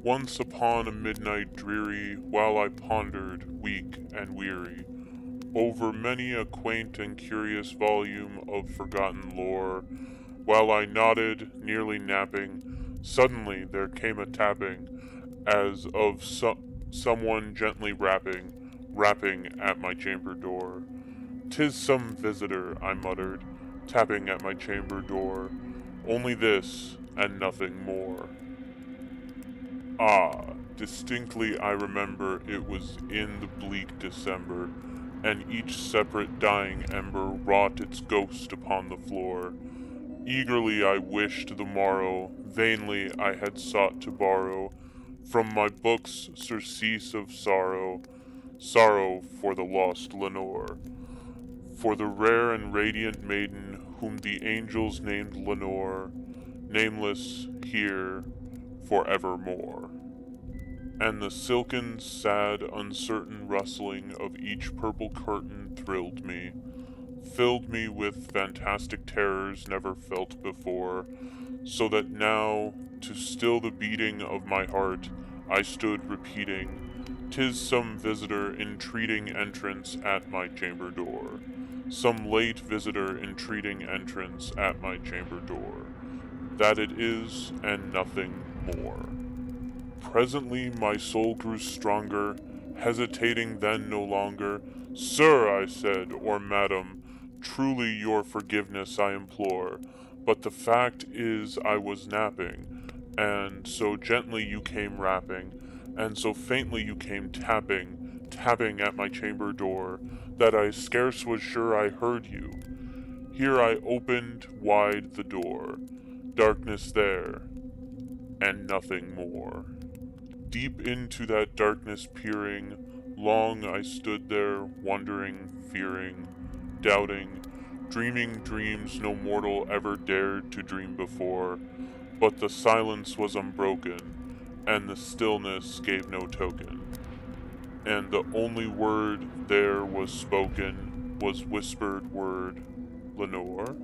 once upon a midnight dreary, while I pondered, weak and weary, over many a quaint and curious volume of forgotten lore, while I nodded, nearly napping, suddenly there came a tapping, as of someone gently rapping at my chamber door. "'Tis some visitor," I muttered, tapping at my chamber door. "Only this, and nothing more." Ah, distinctly I remember it was in the bleak December, and each separate dying ember wrought its ghost upon the floor. Eagerly I wished the morrow, vainly I had sought to borrow from my books surcease of sorrow, sorrow for the lost Lenore, for the rare and radiant maiden whom the angels named Lenore, nameless here forevermore. And the silken, sad, uncertain rustling of each purple curtain thrilled me, filled me with fantastic terrors never felt before, so that now, to still the beating of my heart, I stood repeating, "'Tis some visitor entreating entrance at my chamber door, some late visitor entreating entrance at my chamber door. That it is, and nothing more." Presently my soul grew stronger, hesitating then no longer. "Sir," I said, "or madam, truly your forgiveness I implore, but the fact is I was napping, and so gently you came rapping, and so faintly you came tapping at my chamber door, that I scarce was sure I heard you. Here I opened wide the door, darkness there, and nothing more." Deep into that darkness peering, long I stood there, wondering, fearing, doubting, dreaming dreams no mortal ever dared to dream before, but the silence was unbroken, and the stillness gave no token, and the only word there was spoken was whispered word, "Lenore?"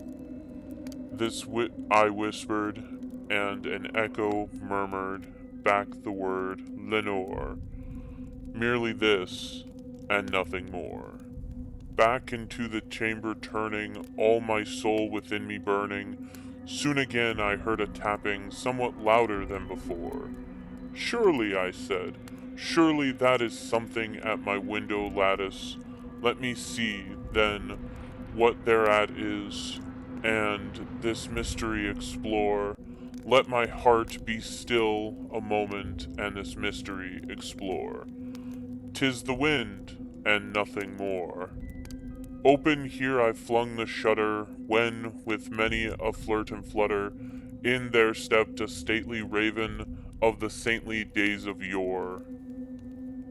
This I whispered, and an echo murmured back the word, "Lenore." Merely this, and nothing more. Back into the chamber turning, all my soul within me burning, soon again I heard a tapping somewhat louder than before. "Surely," I said, "surely that is something at my window lattice. Let me see, then, what thereat is, and this mystery explore. Let my heart be still a moment, and this mystery explore. 'Tis the wind, and nothing more." Open here I flung the shutter, when, with many a flirt and flutter, in there stepped a stately raven of the saintly days of yore.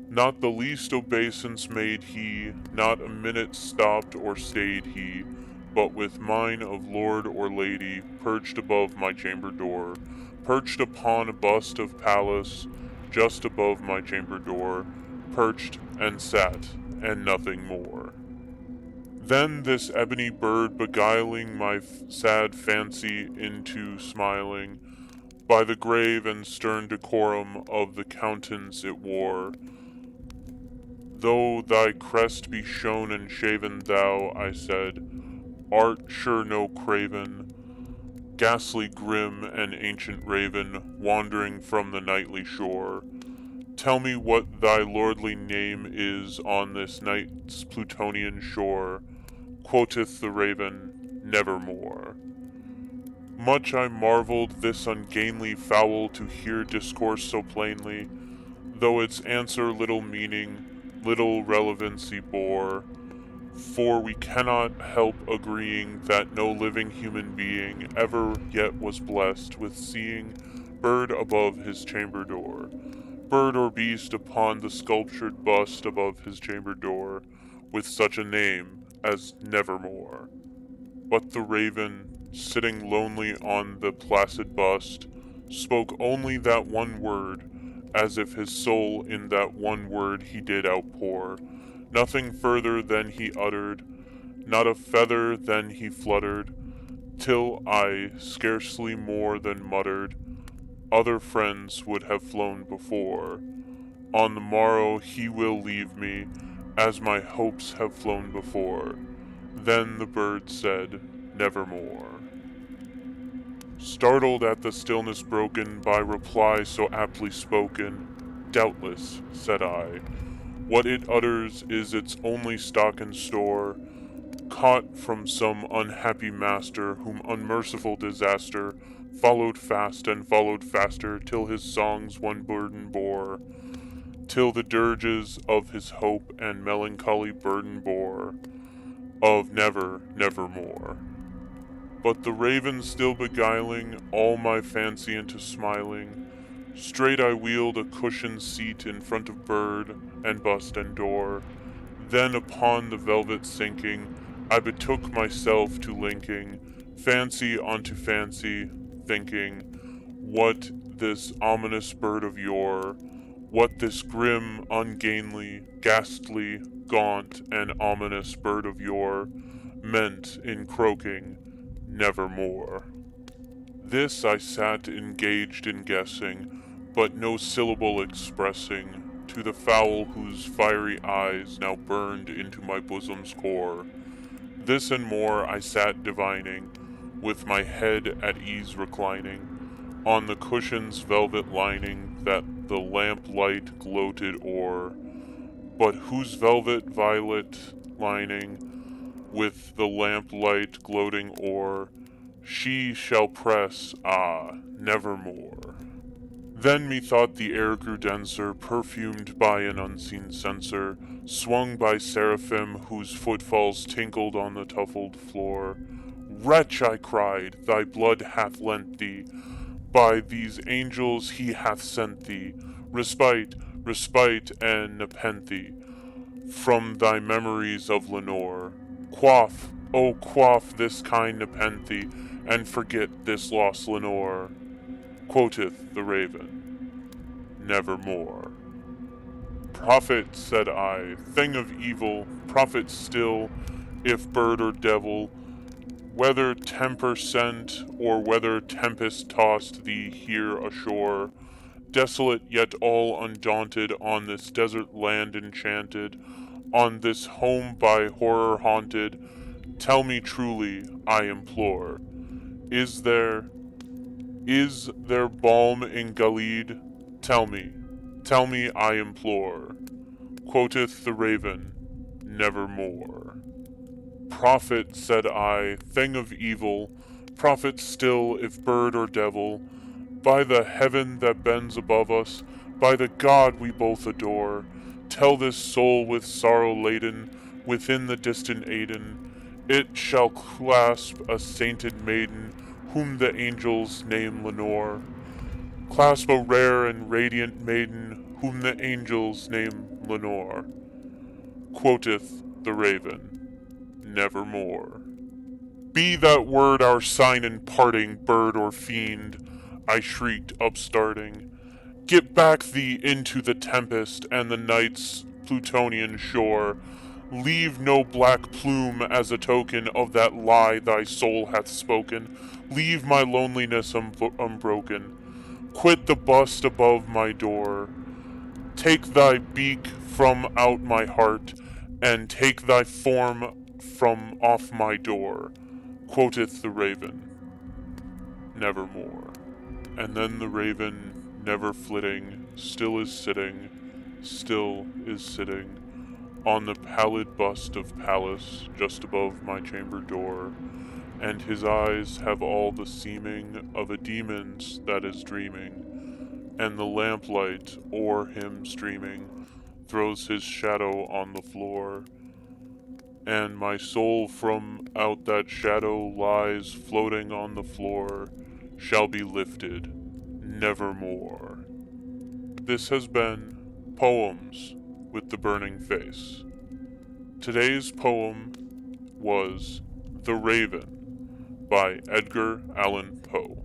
Not the least obeisance made he, not a minute stopped or stayed he, but with mine of lord or lady, perched above my chamber door, perched upon a bust of Pallas, just above my chamber door, perched and sat, and nothing more. Then this ebony bird beguiling my sad fancy into smiling, by the grave and stern decorum of the countenance it wore. "Though thy crest be shorn and shaven, thou," I said, "art sure no craven, ghastly grim and ancient raven, wandering from the nightly shore. Tell me what thy lordly name is on this night's Plutonian shore." Quoth the raven, "Nevermore." Much I marveled this ungainly fowl to hear discourse so plainly, though its answer little meaning, little relevancy bore, for we cannot help agreeing that no living human being ever yet was blessed with seeing bird above his chamber door, bird or beast upon the sculptured bust above his chamber door, with such a name as Nevermore. But the raven, sitting lonely on the placid bust, spoke only that one word, as if his soul in that one word he did outpour. Nothing further than he uttered, not a feather than he fluttered, till I scarcely more than muttered, other friends would have flown before. On the morrow he will leave me, as my hopes have flown before. Then the bird said, nevermore. Startled at the stillness broken by reply so aptly spoken, doubtless, said I, what it utters is its only stock and store, caught from some unhappy master whom unmerciful disaster followed fast and followed faster till his songs one burden bore, till the dirges of his hope and melancholy burden bore, of never, nevermore. But the raven still beguiling all my fancy into smiling, straight I wheeled a cushioned seat in front of bird and bust and door. Then upon the velvet sinking, I betook myself to linking fancy onto fancy, thinking, what this ominous bird of yore, what this grim, ungainly, ghastly, gaunt, and ominous bird of yore meant in croaking, nevermore. This I sat engaged in guessing, but no syllable expressing, to the fowl whose fiery eyes now burned into my bosom's core. This and more I sat divining, with my head at ease reclining, on the cushion's velvet lining that the lamplight gloated o'er, but whose velvet violet lining, with the lamplight gloating o'er, she shall press, nevermore. Then methought the air grew denser, perfumed by an unseen censer, swung by seraphim whose footfalls tinkled on the tuffled floor. Wretch, I cried, thy blood hath lent thee, by these angels he hath sent thee, respite, respite, and nepenthe, from thy memories of Lenore. Quaff, oh quaff this kind nepenthe, and forget this lost Lenore. Quoth the raven, nevermore. Prophet, said I, thing of evil, prophet still, if bird or devil, whether temper sent, or whether tempest tossed thee here ashore, desolate yet all undaunted on this desert land enchanted, on this home by horror haunted, tell me truly, I implore, is there balm in Gilead? Tell me, I implore. Quoth the raven, nevermore. Prophet, said I, thing of evil, prophet still, if bird or devil, by the heaven that bends above us, by the God we both adore, tell this soul with sorrow laden, within the distant Aidenn, it shall clasp a sainted maiden, whom the angels name Lenore. Clasp a rare and radiant maiden, whom the angels name Lenore. Quoth the raven, nevermore. Be that word our sign in parting, bird or fiend, I shrieked, upstarting. Get back thee into the tempest and the night's Plutonian shore. Leave no black plume as a token of that lie thy soul hath spoken. Leave my loneliness unbroken. Quit the bust above my door. Take thy beak from out my heart, and take thy form from off my door. Quoth the raven, nevermore. And then the raven, never flitting, still is sitting, on the pallid bust of Pallas just above my chamber door, and his eyes have all the seeming of a demon's that is dreaming, and the lamplight o'er him streaming throws his shadow on the floor, and my soul from out that shadow lies floating on the floor, shall be lifted nevermore. This has been Poems with the Burning Face. Today's poem was The Raven by Edgar Allan Poe.